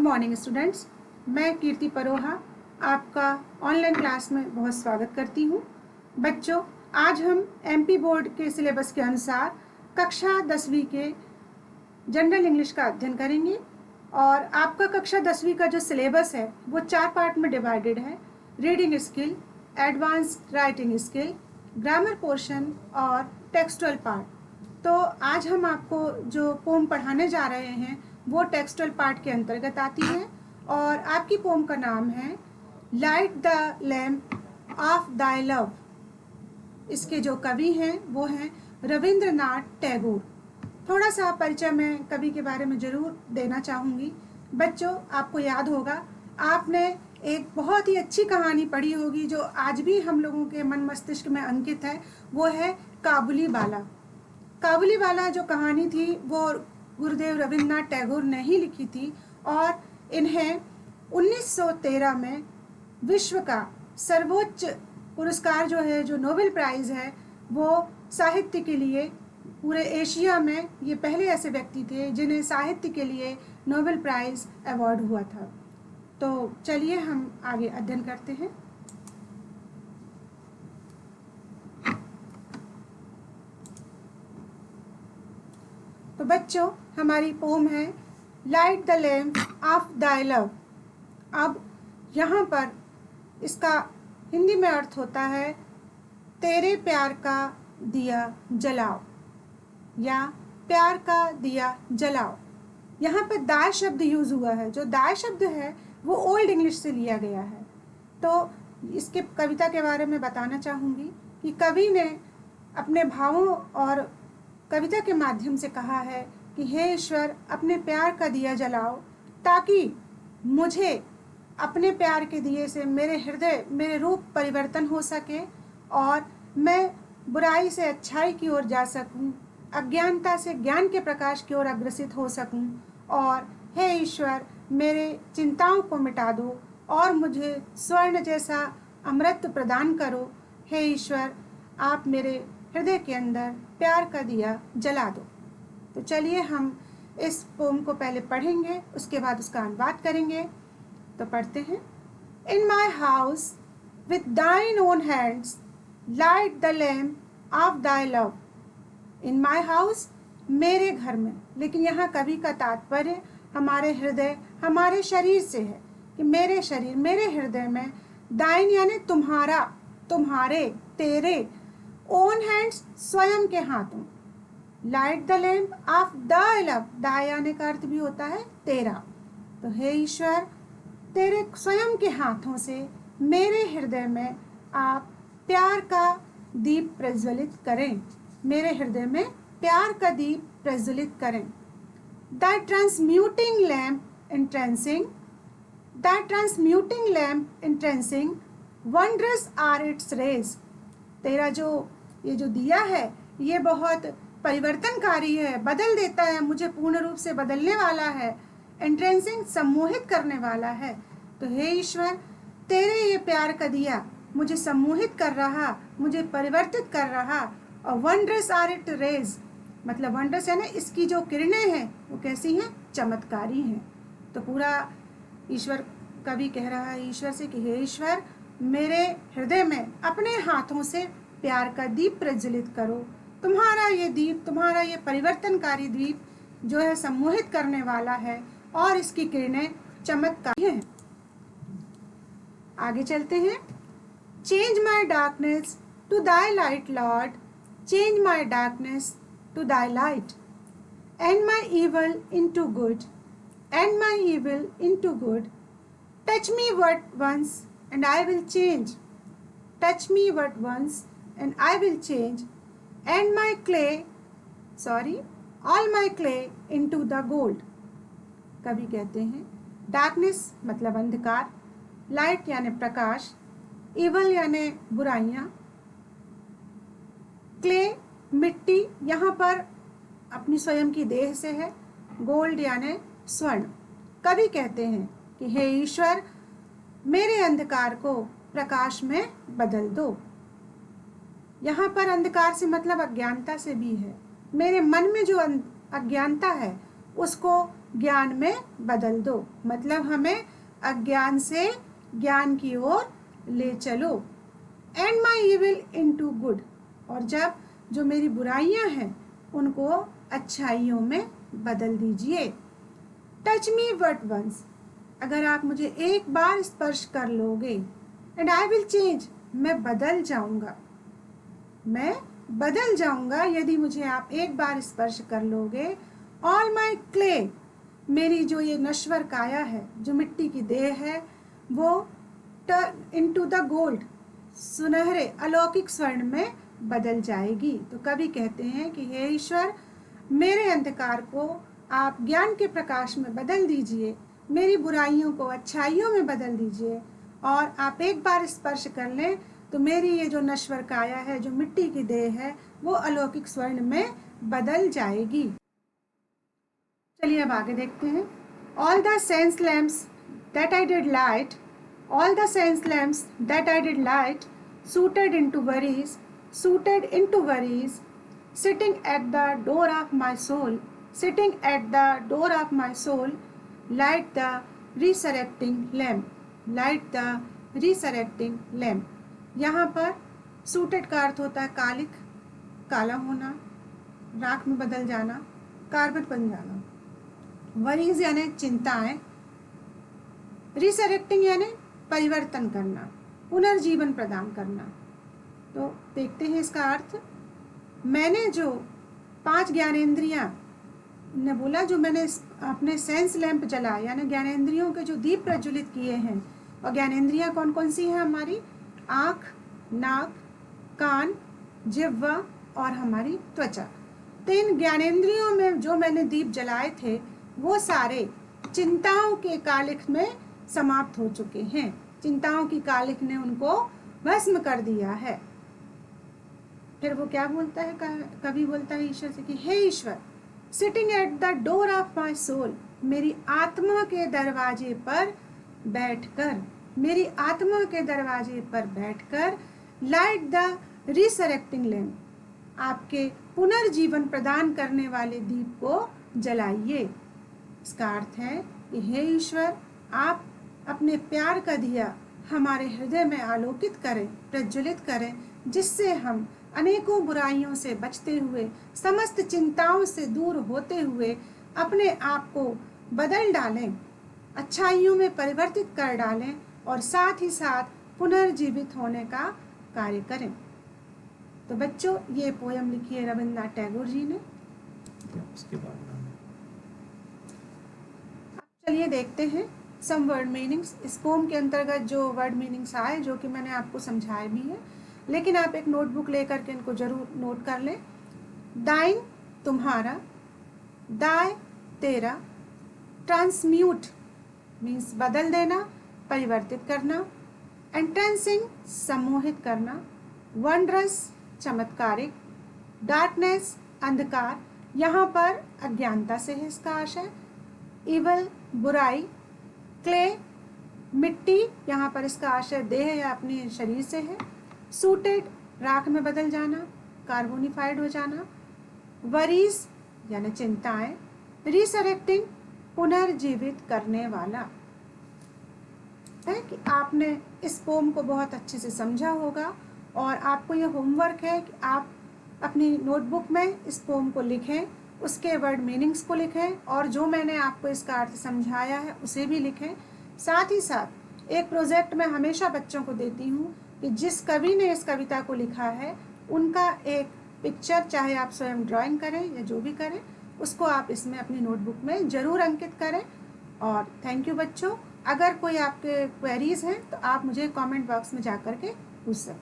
Morning students, मैं कीर्ति परोहा आपका online class में बहुत स्वागत करती हूँ। बच्चों, आज हम एमपी बोर्ड के सिलेबस के अनुसार कक्षा 10वीं के जनरल इंग्लिश का अध्ययन करेंगे। और आपका कक्षा 10वीं का जो सिलेबस है वो 4 पार्ट में डिवाइडेड है: reading skill, advanced writing skill, grammar portion और टेक्सचुअल पार्ट। तो आज हम आपको जो पोम पढ़ाने जा रहे हैं वो टेक्सचुअल पार्ट के अंतर्गत आती है और आपकी पोम का नाम है light the lamp of thy love. इसके जो कवि हैं वो हैं रविंद्रनाथ टैगोर। थोड़ा सा परिचय मैं कवि के बारे में ज़रूर देना चाहूँगी। बच्चों, आपको याद होगा, आपने एक बहुत ही अच्छी कहानी पढ़ी होगी जो आज भी हम लोगों के मन मस्तिष्क में अंकित है, वो है काबुलीवाला। काबुलीवाला जो कहानी थी वो गुरुदेव रविंद्रनाथ टैगोर ने ही लिखी थी और इन्हें 1913 में विश्व का सर्वोच्च पुरस्कार जो है, जो नोबेल प्राइज़ है, वो साहित्य के लिए पूरे एशिया में ये पहले ऐसे व्यक्ति थे जिन्हें साहित्य के लिए नोबेल प्राइज़ अवार्ड हुआ था। तो चलिए हम आगे अध्ययन करते हैं। तो बच्चों, हमारी पोम है light the lamp of thy love. अब यहाँ पर इसका हिंदी में अर्थ होता है तेरे प्यार का दिया जलाओ या प्यार का दिया जलाओ। यहाँ पर दाई शब्द यूज़ हुआ है। जो दाई शब्द है वो ओल्ड इंग्लिश से लिया गया है। तो इसके कविता के बारे में बताना चाहूँगी कि कवि ने अपने भावों और कविता के माध्यम से कहा है कि हे ईश्वर, अपने प्यार का दिया जलाओ ताकि मुझे अपने प्यार के दिए से मेरे हृदय, मेरे रूप परिवर्तन हो सके और मैं बुराई से अच्छाई की ओर जा सकूं, अज्ञानता से ज्ञान के प्रकाश की ओर अग्रसित हो सकूं। और हे ईश्वर, मेरे चिंताओं को मिटा दो और मुझे स्वर्ण जैसा अमृत प्रदान करो। हे ईश्वर, आप मेरे हृदय के अंदर प्यार का दिया जला दो। तो चलिए हम इस पोम को पहले पढ़ेंगे, उसके बाद उसका अनुवाद करेंगे। तो पढ़ते हैं। इन माई हाउस विथ दाइन own hands light the lamp of thy love. In my house, मेरे घर में। लेकिन यहाँ कवि का तात्पर्य हमारे हृदय, हमारे शरीर से है कि मेरे शरीर, मेरे हृदय में। दाइन यानी तुम्हारा, तुम्हारे, तेरे। ओन हैंड्स, स्वयं के हाथों। Light the lamp of thy love, thy आने का अर्थ भी होता है तेरा। तो हे ईश्वर, तेरे स्वयं के हाथों से मेरे हृदय में आप प्यार का दीप प्रज्वलित करें। मेरे हृदय में प्यार का दीप प्रज्वलित करें। The transmuting lamp entrancing, the transmuting lamp entrancing, wondrous are its rays. तेरा ये जो दिया है ये बहुत परिवर्तनकारी है, बदल देता है, मुझे पूर्ण रूप से बदलने वाला है। एंट्रेंसिंग, सम्मोहित करने वाला है। तो हे ईश्वर, तेरे ये प्यार का दिया मुझे सम्मोहित कर रहा, मुझे परिवर्तित कर रहा। और वंडरस आर इट रेज, मतलब वंडरस है ना, इसकी जो किरणें हैं वो कैसी हैं? चमत्कारी हैं। तो पूरा ईश्वर, कवि कह रहा है ईश्वर से कि हे ईश्वर, मेरे हृदय में अपने हाथों से प्यार का दीप प्रज्वलित करो। तुम्हारा ये दीप, तुम्हारा ये परिवर्तनकारी दीप जो है सम्मोहित करने वाला है और इसकी किरणें चमत्कारी हैं। आगे चलते हैं। Change my darkness to thy light lord, change my darkness to thy light, and my evil into good, and my evil into good. Touch me what once and I will change. Touch me but once and I will change. And my clay, all my clay into the gold. कवि कहते हैं darkness मतलब अंधकार, light यानी प्रकाश, evil यानी बुराइयां, clay मिट्टी यहाँ पर अपनी स्वयं की देह से है, गोल्ड यानी स्वर्ण। कवि कहते हैं कि हे ईश्वर, मेरे अंधकार को प्रकाश में बदल दो। यहाँ पर अंधकार से मतलब अज्ञानता से भी है। मेरे मन में जो अज्ञानता है उसको ज्ञान में बदल दो। मतलब हमें अज्ञान से ज्ञान की ओर ले चलो। And my evil into good, और जब जो मेरी बुराइयां हैं उनको अच्छाइयों में बदल दीजिए। टच मी बट वंस, अगर आप मुझे एक बार स्पर्श कर लोगे, एंड आई विल चेंज, मैं बदल जाऊंगा, मैं बदल जाऊंगा यदि मुझे आप एक बार स्पर्श कर लोगे। ऑल माई क्ले, मेरी जो ये नश्वर काया है, जो मिट्टी की देह है, वो टर्न इनटू द गोल्ड, सुनहरे अलौकिक स्वर्ण में बदल जाएगी। तो कवि कहते हैं कि हे ईश्वर, मेरे अंधकार को आप ज्ञान के प्रकाश में बदल दीजिए, मेरी बुराइयों को अच्छाइयों में बदल दीजिए, और आप एक बार स्पर्श कर लें तो मेरी ये जो नश्वर काया है, जो मिट्टी की देह है, वो अलौकिक स्वर्ण में बदल जाएगी। चलिए अब आगे देखते हैं। All the sense lamps that I did light, all the sense lamps that I did light, suited into worries, sitting at the door of my soul, sitting at the door of my soul, light the resurrecting lamp, light the resurrecting lamp। यहाँ पर suited का अर्थ होता है कालिक, काला होना, राख में बदल जाना, कार्बेट बन जाना। वरीज यानी चिंताएं, रिसरेक्टिंग यानी परिवर्तन करना, पुनर्जीवन प्रदान करना। तो देखते हैं इसका अर्थ। मैंने जो 5 ज्ञानेंद्रियां ने बोला, जो मैंने अपने सेंस लैंप जलाए, यानी ज्ञानेंद्रियों के जो दीप प्रज्वलित किए हैं। और ज्ञानेंद्रियां कौन कौन सी हैं हमारी? आँख, नाक, कान, जिह्वा और हमारी त्वचा। तो इन ज्ञानेंद्रियों में जो मैंने दीप जलाए थे, वो सारे चिंताओं के कालिख में समाप्त हो चुके हैं। चिंताओं की कालिख ने उनको भस्म कर दिया है। फिर वो क्या बोलता है, कवि बोलता है ईश्वर से कि हे ईश्वर, sitting at the door of my soul, मेरी आत्मा के दरवाजे पर बैठकर, मेरी आत्मा के दरवाजे पर बैठकर, लाइट द रिसरेक्टिंग लैम्प, आपके पुनर्जीवन प्रदान करने वाले दीप को जलाइए। इसका अर्थ है कि हे ईश्वर, आप अपने प्यार का दिया हमारे हृदय में आलोकित करें, प्रज्वलित करें, जिससे हम अनेकों बुराइयों से बचते हुए, समस्त चिंताओं से दूर होते हुए अपने आप को बदल डालें, अच्छाइयों में परिवर्तित कर डालें, और साथ ही साथ पुनर्जीवित होने का कार्य करें। तो बच्चों, ये पोयम लिखी है रविंद्रनाथ टैगोर जी ने। उसके बाद चलिए देखते हैं सम वर्ड मीनिंग्स। इस पोम के अंतर्गत जो वर्ड मीनिंग्स आए, जो कि मैंने आपको समझाए भी है, लेकिन आप एक नोटबुक लेकर के इनको जरूर नोट कर लें। दाइन तुम्हारा, दाय तेरा, ट्रांसम्यूट मीन्स बदल देना, परिवर्तित करना, एंट्रेंसिंग सम्मोहित करना, वंडरस चमत्कारिक, डार्कनेस अंधकार, यहाँ पर अज्ञानता से है इसका आशय, इवल बुराई, क्ले मिट्टी, यहाँ पर इसका आशय देह या अपने शरीर से है, सूटेड राख में बदल जाना, कार्बोनिफाइड हो जाना, वरीज यानी चिंताएं, रिसरेक्टिंग पुनर्जीवित करने वाला। है कि आपने इस पोम को बहुत अच्छे से समझा होगा, और आपको यह होमवर्क है कि आप अपनी नोटबुक में इस पोम को लिखें, उसके वर्ड मीनिंग्स को लिखें, और जो मैंने आपको इसका अर्थ समझाया है उसे भी लिखें। साथ ही साथ एक प्रोजेक्ट मैं हमेशा बच्चों को देती हूँ कि जिस कवि ने इस कविता को लिखा है, उनका एक पिक्चर, चाहे आप स्वयं ड्राइंग करें या जो भी करें, उसको आप इसमें अपनी नोटबुक में ज़रूर अंकित करें। और थैंक यू बच्चों। अगर कोई आपके क्वेरीज हैं तो आप मुझे कमेंट बॉक्स में जा कर के पूछ सकते हैं।